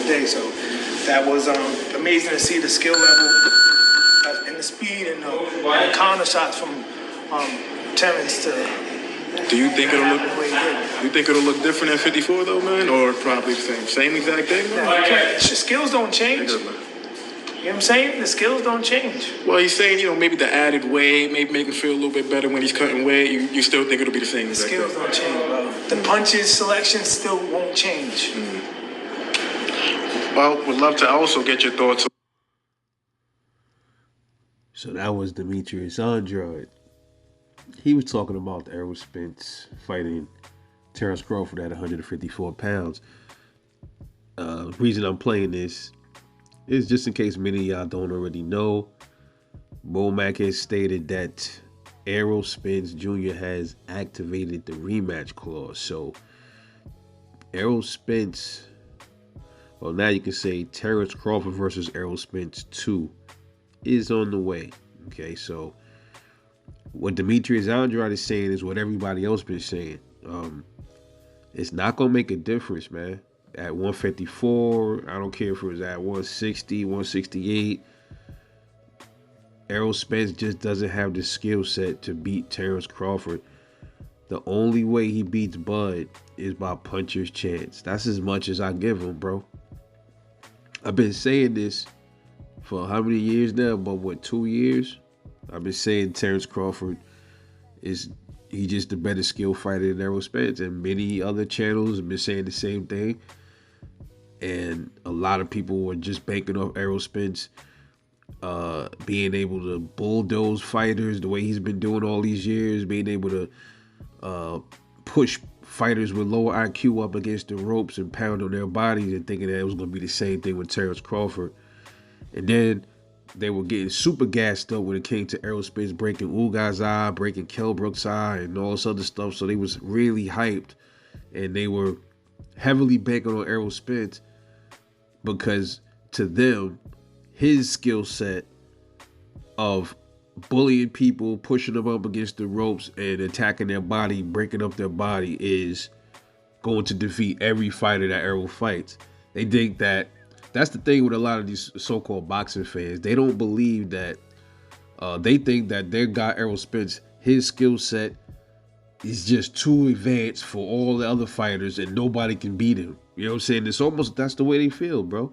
day. So that was amazing to see the skill level and the speed and the counter shots from Terence to. Do you think it'll look? You think it'll look different at 54 though, man, or probably the same exact thing? Yeah, skills don't change. You know what I'm saying? The skills don't change. Well, he's saying, maybe the added weight, maybe make him feel a little bit better when he's cutting weight. You still think it'll be the same? The skills don't change, bro. The punches selection still won't change. Well, would love to also get your thoughts. So that was Demetrius Andrade. He was talking about Errol Spence fighting Terence Crawford at 154 pounds. Reason I'm playing this is just in case many of y'all don't already know. Womack has stated that Errol Spence Jr. has activated the rematch clause. So Errol Spence, well, now you can say Terence Crawford versus Errol Spence 2 is on the way. Okay, so what Demetrius Andrade is saying is what everybody else been saying. It's not gonna make a difference, man. At 154, I don't care if it was at 160, 168. Errol Spence just doesn't have the skill set to beat Terence Crawford. The only way he beats Bud is by puncher's chance. That's as much as I give him, bro. I've been saying this for how many years now? But what, 2 years? I've been saying Terence Crawford he's just a better skill fighter than Errol Spence. And many other channels have been saying the same thing. And a lot of people were just banking off Errol Spence being able to bulldoze fighters the way he's been doing all these years, being able to push fighters with lower IQ up against the ropes and pound on their bodies, and thinking that it was going to be the same thing with Terence Crawford. And then they were getting super gassed up when it came to Errol Spence breaking Ugai's eye, breaking Kell Brook's eye, and all this other stuff. So they was really hyped, and they were heavily banking on Errol Spence because to them, his skill set of bullying people, pushing them up against the ropes and attacking their body, breaking up their body is going to defeat every fighter that Errol fights. They think that's the thing with a lot of these so-called boxing fans. They don't believe that, they think that their guy Errol Spence, his skill set is just too advanced for all the other fighters and nobody can beat him. You know what I'm saying? It's almost, that's the way they feel, bro.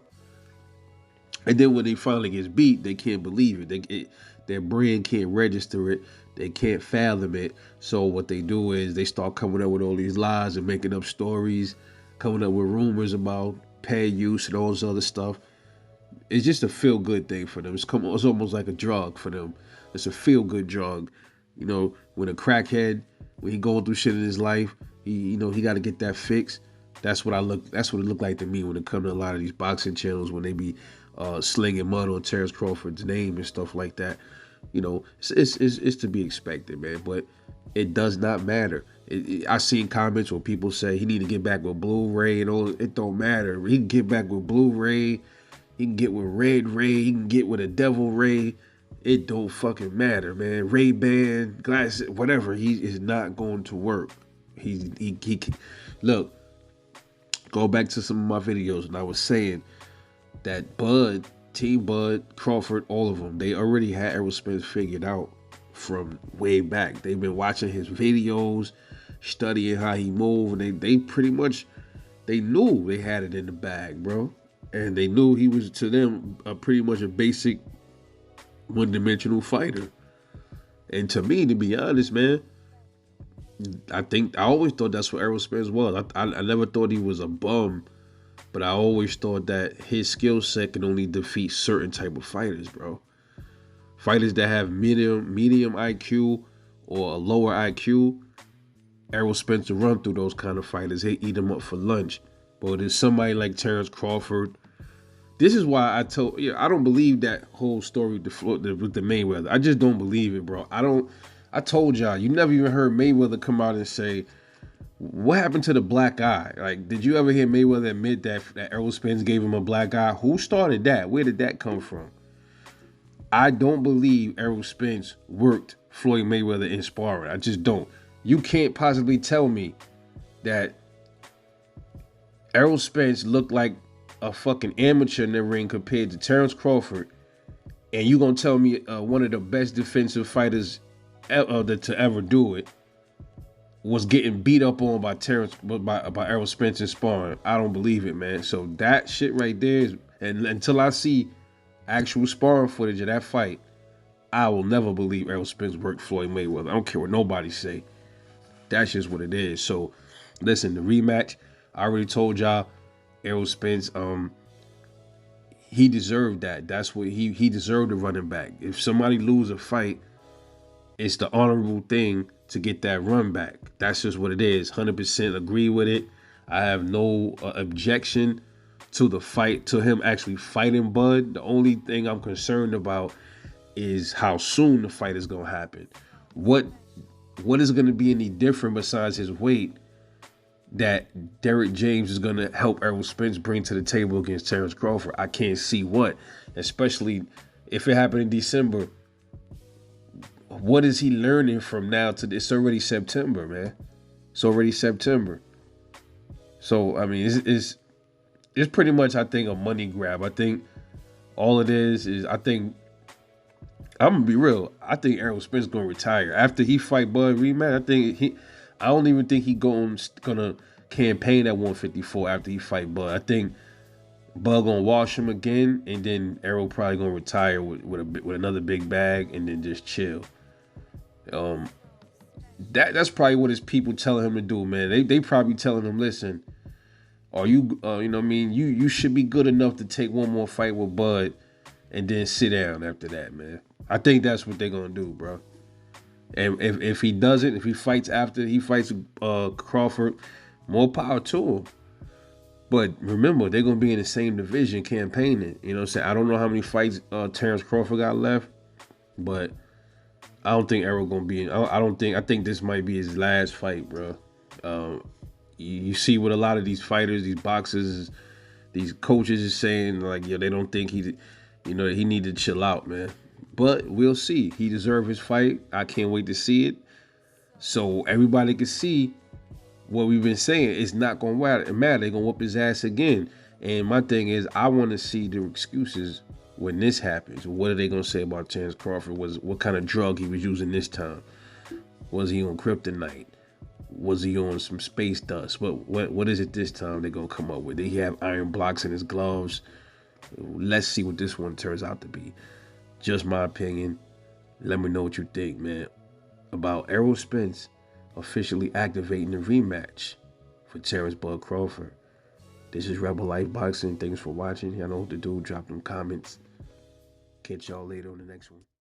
And then when they finally gets beat, they can't believe it. Their brain can't register it. They can't fathom it. So what they do is they start coming up with all these lies and making up stories, coming up with rumors about pad use and all this other stuff. It's just a feel-good thing for them. It's almost like a drug for them. It's a feel-good drug. You know, when a crackhead, when he going through shit in his life, he got to get that fixed. That's what it looked like to me when it comes to a lot of these boxing channels, when they be slinging mud on Terence Crawford's name and stuff like that. You know, it's to be expected, man. But it does not matter. I seen comments where people say he need to get back with Blu-ray and all. It don't matter. He can get back with Blu-ray. He can get with Red Ray. He can get with a Devil Ray. It don't fucking matter, man. Ray-Ban, glasses, whatever. He is not going to work. He look. Go back to some of my videos, and I was saying that Bud, Team Bud, Crawford, all of them, they already had Errol Spence figured out from way back. They've been watching his videos, studying how he moved, and they pretty much, they knew they had it in the bag, bro. And they knew he was, to them, pretty much a basic one-dimensional fighter. And to me, to be honest, man, I always thought that's what Errol Spence was. I never thought he was a bum, but I always thought that his skill set can only defeat certain type of fighters, bro. Fighters that have medium IQ or a lower IQ, Errol Spence will run through those kind of fighters. He'll eat them up for lunch. But there's somebody like Terence Crawford. This is why I don't believe that whole story with the Mayweather. I just don't believe it, bro. I told y'all, you never even heard Mayweather come out and say, what happened to the black eye? Like, did you ever hear Mayweather admit that Errol Spence gave him a black eye? Who started that? Where did that come from? I don't believe Errol Spence worked Floyd Mayweather in sparring. I just don't. You can't possibly tell me that Errol Spence looked like a fucking amateur in the ring compared to Terence Crawford, and you gonna tell me one of the best defensive fighters to ever do it was getting beat up on by Errol Spence in sparring? I don't believe it, man. So that shit right there is, and until I see actual sparring footage of that fight, I will never believe Errol Spence worked Floyd Mayweather. I don't care what nobody say. That's just what it is. So listen, the rematch, I already told y'all, Errol Spence, he deserved that. That's what he deserved a running back. If somebody lose a fight, it's the honorable thing to get that run back. That's just what it is. 100% agree with it. I have no objection to the fight, to him actually fighting Bud. The only thing I'm concerned about is how soon the fight is gonna happen. What is gonna be any different besides his weight that Derrick James is gonna help Errol Spence bring to the table against Terence Crawford? I can't see what, especially if it happened in December. What is he learning from now to this? It's already September, man. It's already September. So I mean, it's pretty much, I think, a money grab. I think all it is I think, I'm gonna be real, I think Errol Spence gonna retire after he fight Bud rematch. I don't even think he gonna campaign at 154 after he fight Bud. I think Bud gonna wash him again, and then Errol probably gonna retire with another big bag, and then just chill. That's probably what his people telling him to do, man. They probably telling him, listen, are you you know what I mean? You should be good enough to take one more fight with Bud, and then sit down after that, man. I think that's what they're gonna do, bro. And if he doesn't, if he fights after he fights Crawford, more power to him. But remember, they're gonna be in the same division campaigning. You know what I'm saying? I don't know how many fights Terence Crawford got left, but I don't think Errol gonna be in. I think this might be his last fight, bro. You see what a lot of these fighters, these boxers, these coaches is saying, like, they don't think he need to chill out, man. But we'll see. He deserved his fight. I can't wait to see it, so everybody can see what we've been saying. It's not gonna matter. They're gonna whoop his ass again. And my thing is, I want to see the excuses when this happens. What are they gonna say about Terence Crawford? What kind of drug he was using this time? Was he on kryptonite? Was he on some space dust? What is it this time they're gonna come up with? Did he have iron blocks in his gloves? Let's see what this one turns out to be. Just my opinion. Let me know what you think, man, about Errol Spence officially activating the rematch for Terence Bud Crawford. This is Rebel Life Boxing. Thanks for watching. Y'all know what to do. Drop them comments. Catch y'all later on the next one.